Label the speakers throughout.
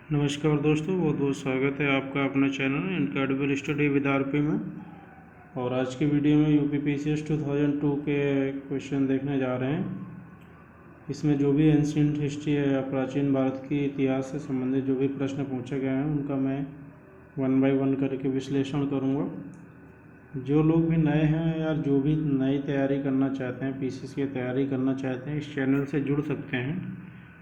Speaker 1: नमस्कार दोस्तों, बहुत बहुत स्वागत है आपका अपने channel incredible study with RP में। और आज के वीडियो में यूपीपीसीएस 2002 के क्वेश्चन देखने जा रहे हैं। इसमें जो भी एंशिएंट हिस्ट्री है या प्राचीन भारत की इतिहास से संबंधित जो भी प्रश्न पूछे गए हैं उनका मैं 1 बाय 1 करके विश्लेषण करूँगा। जो लोग भी नए हैं या जो भी नई तैयारी करना चाहते हैं, पीसीएस की तैयारी करना चाहते हैं, इस चैनल से जुड़ सकते हैं,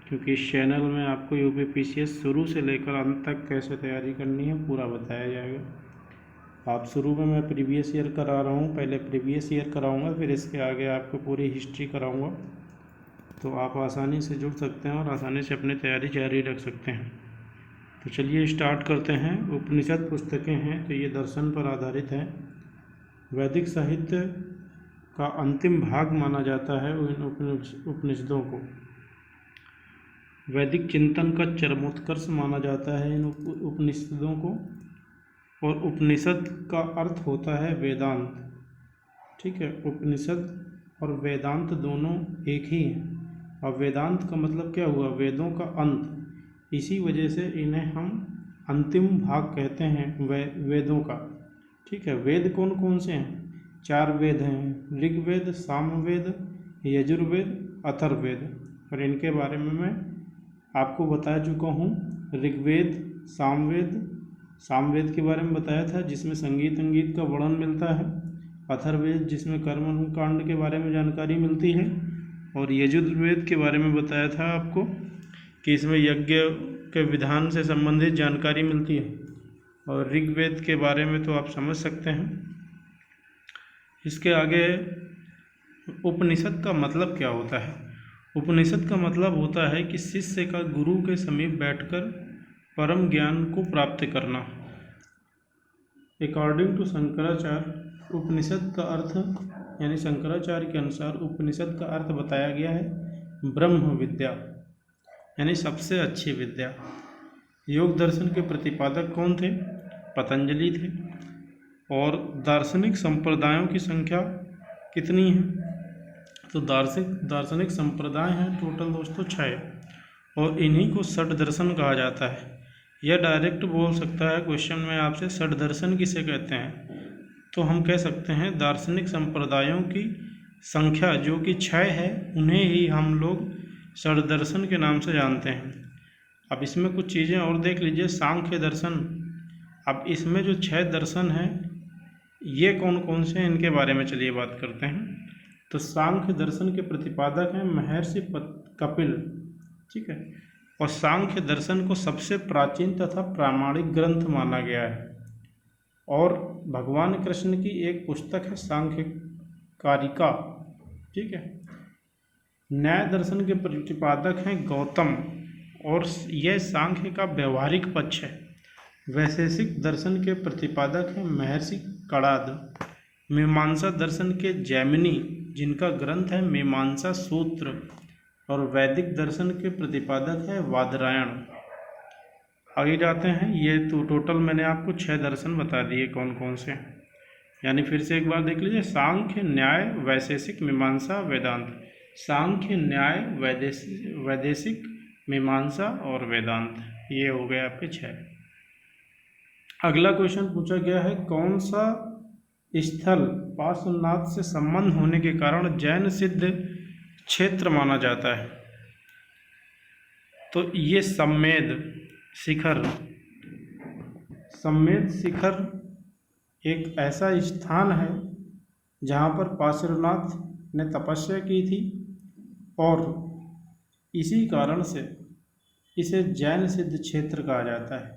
Speaker 1: क्योंकि इस चैनल में आपको यूपीपीसीएस शुरू से लेकर अंत तक कैसे तैयारी करनी है पूरा बताया जाएगा। आप शुरू में मैं प्रीवियस ईयर करा रहा हूँ, पहले प्रीवियस ईयर कराऊँगा, फिर इसके आगे आपको पूरी हिस्ट्री कराऊँगा, तो आप आसानी से जुड़ सकते हैं और आसानी से अपनी तैयारी जारी रख सकते हैं। तो चलिए स्टार्ट करते हैं। उपनिषद पुस्तकें हैं तो ये दर्शन पर आधारित है। वैदिक साहित्य का अंतिम भाग माना जाता है इन उपनिषदों को। वैदिक चिंतन का चरमोत्कर्ष माना जाता है इन उपनिषदों को। और उपनिषद का अर्थ होता है वेदांत। ठीक है, उपनिषद और वेदांत दोनों एक ही हैं। अब वेदांत का मतलब क्या हुआ? वेदों का अंत। इसी वजह से इन्हें हम अंतिम भाग कहते हैं वेदों का। ठीक है, वेद कौन कौन से हैं? 4 वेद हैं, ऋग्वेद, सामवेद, यजुर्वेद, अथर्ववेद। और इनके बारे में मैं आपको बता चुका हूँ। ऋग्वेद, सामवेद के बारे में बताया था, जिसमें संगीत का वर्णन मिलता है। अथर्ववेद जिसमें कर्म कांड के बारे में जानकारी मिलती है। और यजुर्वेद के बारे में बताया था आपको कि इसमें यज्ञ के विधान से संबंधित जानकारी मिलती है। और ऋग्वेद के बारे में तो आप समझ सकते हैं। इसके आगे उपनिषद का मतलब क्या होता है? उपनिषद का मतलब होता है कि शिष्य का गुरु के समीप बैठकर परम ज्ञान को प्राप्त करना। अकॉर्डिंग टू शंकराचार्य, उपनिषद का अर्थ यानी शंकराचार्य के अनुसार उपनिषद का अर्थ बताया गया है ब्रह्म विद्या, यानी सबसे अच्छी विद्या। योग दर्शन के प्रतिपादक कौन थे? पतंजलि थे। और दार्शनिक संप्रदायों की संख्या कितनी है? तो दार्शनिक संप्रदाय हैं टोटल दोस्तों 6, और इन्हीं को षड दर्शन कहा जाता है। यह डायरेक्ट बोल सकता है क्वेश्चन में आपसे, षड दर्शन किसे कहते हैं? तो हम कह सकते हैं दार्शनिक संप्रदायों की संख्या जो कि 6 है, उन्हें ही हम लोग षड दर्शन के नाम से जानते हैं। अब इसमें कुछ चीज़ें और देख लीजिए। सांख्य दर्शन, अब इसमें जो 6 दर्शन हैं ये कौन कौन से हैं, इनके बारे में चलिए बात करते हैं। तो सांख्य दर्शन के प्रतिपादक हैं महर्षि कपिल। ठीक है, और सांख्य दर्शन को सबसे प्राचीन तथा प्रामाणिक ग्रंथ माना गया है। और भगवान कृष्ण की एक पुस्तक है सांख्य कारिका। ठीक है, न्याय दर्शन के प्रतिपादक हैं गौतम, और यह सांख्य का व्यवहारिक पक्ष है। वैशेषिक दर्शन के प्रतिपादक हैं महर्षि कणाद। मीमांसा दर्शन के जैमिनी, जिनका ग्रंथ है मीमांसा सूत्र। और वैदिक दर्शन के प्रतिपादक है वादरायण। आगे जाते हैं। ये तो टोटल मैंने आपको 6 दर्शन बता दिए कौन कौन से, यानी फिर से एक बार देख लीजिए। सांख्य, न्याय, वैशेषिक, मीमांसा, वेदांत। सांख्य, न्याय, वैदेशिक, मीमांसा और वेदांत, ये हो गए आपके 6। अगला क्वेश्चन पूछा गया है, कौन सा स्थल पार्श्वनाथ से संबंध होने के कारण जैन सिद्ध क्षेत्र माना जाता है? तो ये सम्मेद शिखर एक ऐसा स्थान है जहाँ पर पार्श्वनाथ ने तपस्या की थी, और इसी कारण से इसे जैन सिद्ध क्षेत्र कहा जाता है।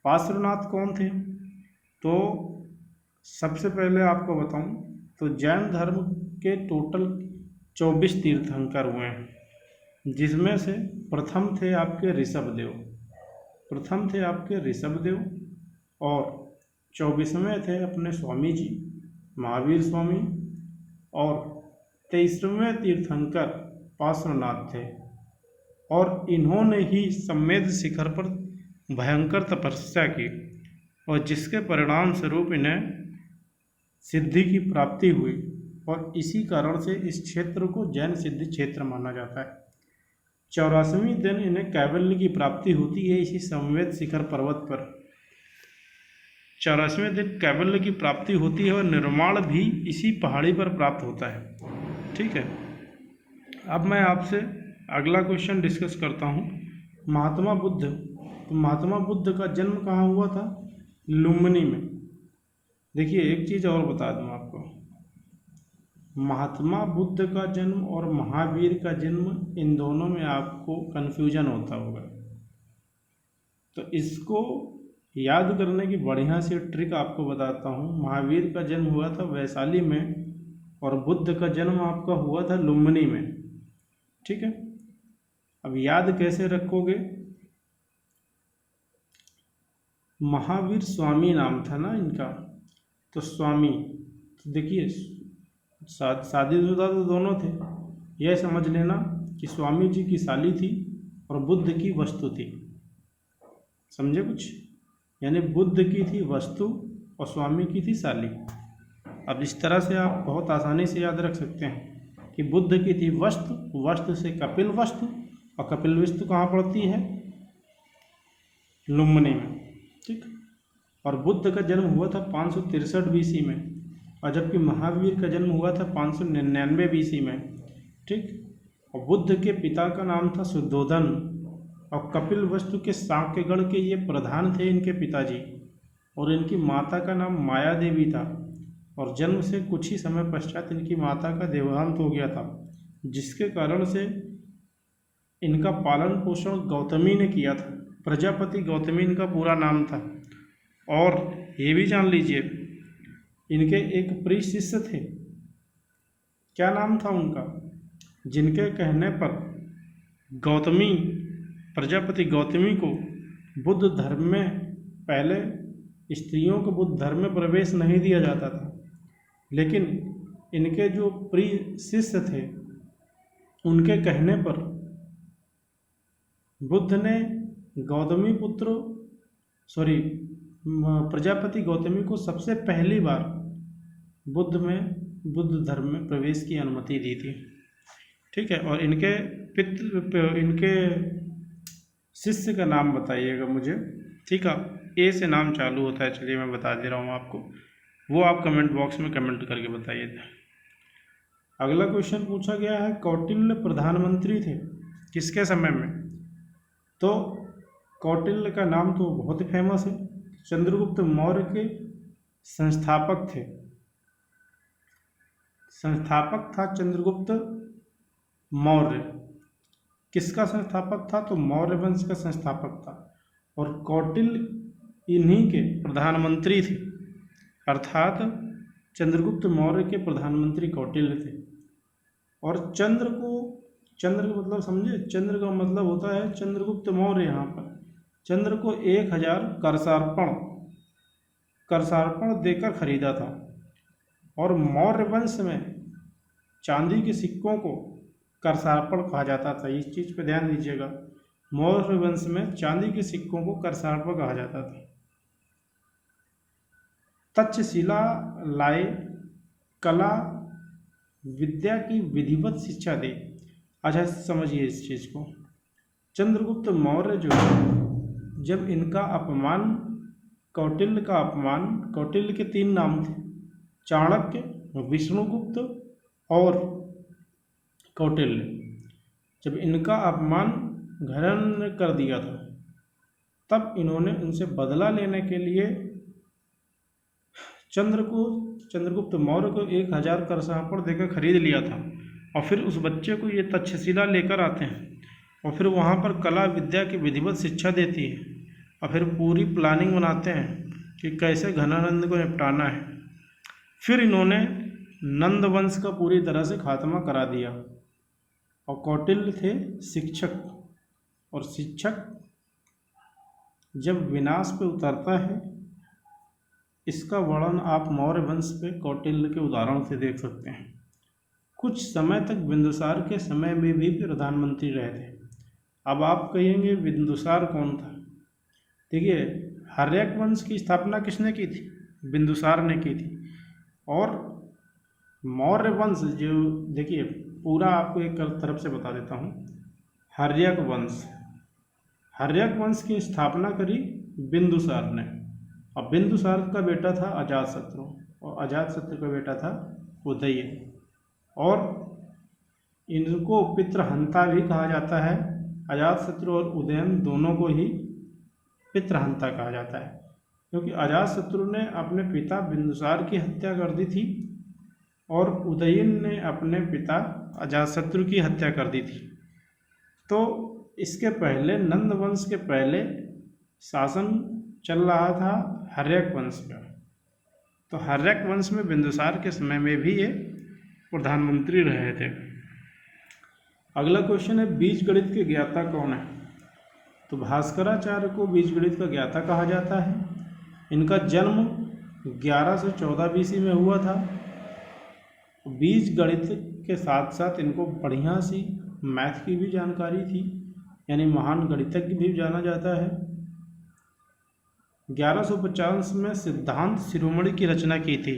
Speaker 1: पार्श्वनाथ कौन थे? तो सबसे पहले आपको बताऊं तो जैन धर्म के टोटल 24 तीर्थंकर हुए हैं, जिसमें से प्रथम थे आपके ऋषभदेव, और 24वें थे अपने स्वामी जी महावीर स्वामी, और 23वें तीर्थंकर पार्श्वनाथ थे। और इन्होंने ही सम्मेद शिखर पर भयंकर तपस्या की, और जिसके परिणाम स्वरूप इन्हें सिद्धि की प्राप्ति हुई, और इसी कारण से इस क्षेत्र को जैन सिद्ध क्षेत्र माना जाता है। 84वें दिन इन्हें कैवल्य की प्राप्ति होती है इसी समवेत शिखर पर्वत पर। 84वें दिन कैवल्य की प्राप्ति होती है और निर्वाण भी इसी पहाड़ी पर प्राप्त होता है। ठीक है, अब मैं आपसे अगला क्वेश्चन डिस्कस करता हूँ। महात्मा बुद्ध, तो महात्मा बुद्ध का जन्म कहाँ हुआ था? लुम्बिनी में। देखिए एक चीज़ और बता दूँ आपको, महात्मा बुद्ध का जन्म और महावीर का जन्म, इन दोनों में आपको कन्फ्यूजन होता होगा, तो इसको याद करने की बढ़िया सी ट्रिक आपको बताता हूँ। महावीर का जन्म हुआ था वैशाली में और बुद्ध का जन्म आपका हुआ था लुम्बिनी में। ठीक है, अब याद कैसे रखोगे? महावीर स्वामी नाम था ना इनका, तो स्वामी, तो देखिए शादीशुदा तो दोनों थे, यह समझ लेना कि स्वामी जी की साली थी और बुद्ध की वस्तु थी। समझे कुछ? यानी बुद्ध की थी वस्तु और स्वामी की थी साली। अब इस तरह से आप बहुत आसानी से याद रख सकते हैं कि बुद्ध की थी वस्तु, वस्तु से कपिल वस्तु, और कपिल वस्तु कहाँ पड़ती है? लुम्बिनी में। ठीक, और बुद्ध का जन्म हुआ था 563 BC में, और जबकि महावीर का जन्म हुआ था 599 BC में। ठीक, और बुद्ध के पिता का नाम था शुद्धोधन और कपिल वस्तु के साक्यगढ़ के ये प्रधान थे इनके पिताजी, और इनकी माता का नाम माया देवी था, और जन्म से कुछ ही समय पश्चात इनकी माता का देहांत हो गया था, जिसके कारण से इनका पालन पोषण गौतमी ने किया था। प्रजापति गौतमी इनका पूरा नाम था। और ये भी जान लीजिए इनके एक प्रिय शिष्य थे, क्या नाम था उनका, जिनके कहने पर गौतमी, प्रजापति गौतमी को बुद्ध धर्म में, पहले स्त्रियों को बुद्ध धर्म में प्रवेश नहीं दिया जाता था, लेकिन इनके जो प्रिय शिष्य थे उनके कहने पर बुद्ध ने गौतमी पुत्र प्रजापति गौतमी को सबसे पहली बार बुद्ध धर्म में प्रवेश की अनुमति दी थी। ठीक है, और इनके शिष्य का नाम बताइएगा मुझे। ठीक है, ए से नाम चालू होता है, चलिए मैं बता दे रहा हूँ आपको, वो आप कमेंट बॉक्स में कमेंट करके बताइए। अगला क्वेश्चन पूछा गया है, कौटिल्य प्रधानमंत्री थे किसके समय में? तो कौटिल्य का नाम तो बहुत ही फेमस है, चंद्रगुप्त मौर्य के संस्थापक थे। संस्थापक था चंद्रगुप्त मौर्य। किसका संस्थापक था? तो मौर्य वंश का संस्थापक था, और कौटिल्य इन्हीं के प्रधानमंत्री थे, अर्थात चंद्रगुप्त मौर्य के प्रधानमंत्री कौटिल्य थे। और चंद्र का मतलब समझे, चंद्र का मतलब होता है चंद्रगुप्त मौर्य। यहाँ पर चंद्र को 1000 करसार्पण देकर खरीदा था। और मौर्य वंश में चांदी के सिक्कों को करसार्पण कहा जाता था, इस चीज़ पे ध्यान दीजिएगा। मौर्य वंश में चांदी के सिक्कों को करसार्पण कहा जाता था। तक्षशिला लाए, कला विद्या की विधिवत शिक्षा दे। अच्छा समझिए इस चीज़ को, चंद्रगुप्त मौर्य जो है, जब इनका अपमान, कौटिल्य का अपमान, कौटिल्य के 3 नाम थे, चाणक्य, विष्णुगुप्त और कौटिल्य, जब इनका अपमान घरन कर दिया था, तब इन्होंने उनसे बदला लेने के लिए चंद्रगुप्त मौर्य को 1000 करसार्पण देकर खरीद लिया था। और फिर उस बच्चे को ये तक्षशिला लेकर आते हैं, और फिर वहाँ पर कला विद्या की विधिवत शिक्षा देती है, और फिर पूरी प्लानिंग बनाते हैं कि कैसे घनानंद को निपटाना है। फिर इन्होंने नंद वंश का पूरी तरह से खात्मा करा दिया। और कौटिल्य थे शिक्षक, और शिक्षक जब विनाश पे उतरता है, इसका वर्णन आप मौर्य वंश पे कौटिल्य के उदाहरण से देख सकते हैं। कुछ समय तक बिंदुसार के समय में भी प्रधानमंत्री रहे थे। अब आप कहेंगे बिंदुसार कौन था? देखिए, हर्यक वंश की स्थापना किसने की थी? बिंदुसार ने की थी। और मौर्य वंश जो, देखिए पूरा आपको एक तरफ से बता देता हूँ, हर्यक वंश। हर्यक वंश की स्थापना करी बिंदुसार ने, और बिंदुसार का बेटा था अजातशत्रु, और अजातशत्रु का बेटा था उदयन, और इनको पितृहंता भी कहा जाता है। अजातशत्रु और उदयन दोनों को ही पितृहंता कहा जाता है, क्योंकि अजातशत्रु ने अपने पिता बिंदुसार की हत्या कर दी थी और उदयन ने अपने पिता अजातशत्रु की हत्या कर दी थी। तो इसके पहले नंद वंश के पहले शासन चल रहा था हर्यक वंश का। तो हर्यक वंश में बिंदुसार के समय में भी ये प्रधानमंत्री रहे थे। अगला क्वेश्चन है बीजगणित के ज्ञाता कौन है? तो भास्कराचार्य को बीजगणित का ज्ञाता कहा जाता है। इनका जन्म 11 से 14 BC में हुआ था। बीज गणित के साथ साथ इनको बढ़िया सी मैथ की भी जानकारी थी, यानी महान गणितज्ञ भी जाना जाता है। 1150 में सिद्धांत शिरोमणि की रचना की थी,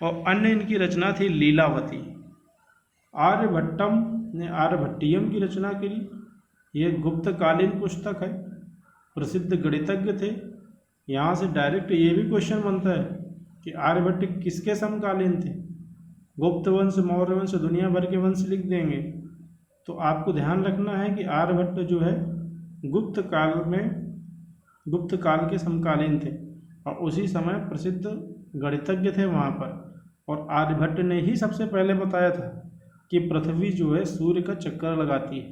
Speaker 1: और अन्य इनकी रचना थी लीलावती। आर्यभट्टम ने आर्यभट्टियम की रचना करी। ये गुप्तकालीन पुस्तक है, प्रसिद्ध गणितज्ञ थे। यहाँ से डायरेक्ट ये भी क्वेश्चन बनता है कि आर्यभट्ट किसके समकालीन थे? गुप्त वंश, मौर्य वंश, दुनिया भर के वंश लिख देंगे। तो आपको ध्यान रखना है कि आर्यभट्ट जो है गुप्त काल के समकालीन थे, और उसी समय प्रसिद्ध गणितज्ञ थे वहाँ पर। और आर्यभट्ट ने ही सबसे पहले बताया था कि पृथ्वी जो है सूर्य का चक्कर लगाती है।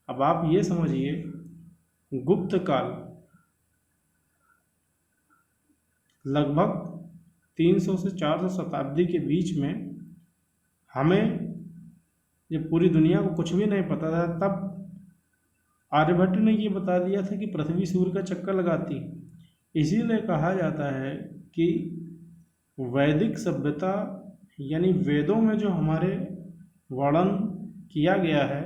Speaker 1: अब आप ये समझिए, गुप्त काल लगभग 300 से 400 शताब्दी के बीच में, हमें जब पूरी दुनिया को कुछ भी नहीं पता था, तब आर्यभट्ट ने ये बता दिया था कि पृथ्वी सूर्य का चक्कर लगाती। इसीलिए कहा जाता है कि वैदिक सभ्यता यानी वेदों में जो हमारे वर्णन किया गया है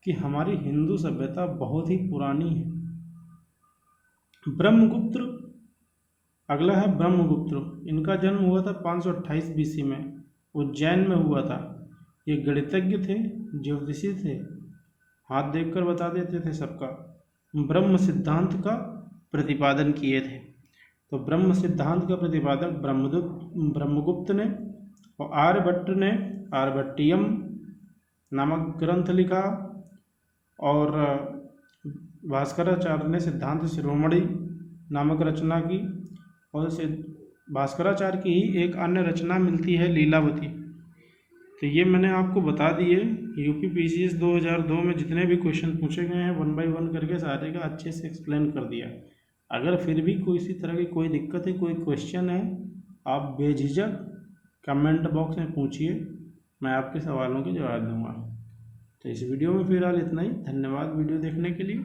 Speaker 1: कि हमारी हिंदू सभ्यता बहुत ही पुरानी है। ब्रह्मगुप्त, अगला है ब्रह्मगुप्त। इनका जन्म हुआ था 528 BC में, उज्जैन में हुआ था। ये गणितज्ञ थे, ज्योतिषी थे, हाथ देखकर बता देते थे सबका। ब्रह्म सिद्धांत का प्रतिपादन किए थे। तो ब्रह्म सिद्धांत का प्रतिपादन ब्रह्मगुप्त ने, और आर्यभट्ट ने आर्यभट्टियम नामक ग्रंथ लिखा, और भास्कराचार्य ने सिद्धांत शिरोमणि नामक रचना की। और भास्कराचार्य की ही एक अन्य रचना मिलती है लीलावती। तो ये मैंने आपको बता दिए। यूपी PCS 2002 में जितने भी क्वेश्चन पूछे गए हैं 1 by 1 करके सारे का अच्छे से एक्सप्लेन कर दिया। अगर फिर भी कोई इसी तरह की कोई दिक्कत है, कोई क्वेश्चन है, आप बेझिझक कमेंट बॉक्स में पूछिए, मैं आपके सवालों के जवाब दूंगा। तो इस वीडियो में फिलहाल इतना ही। धन्यवाद वीडियो देखने के लिए।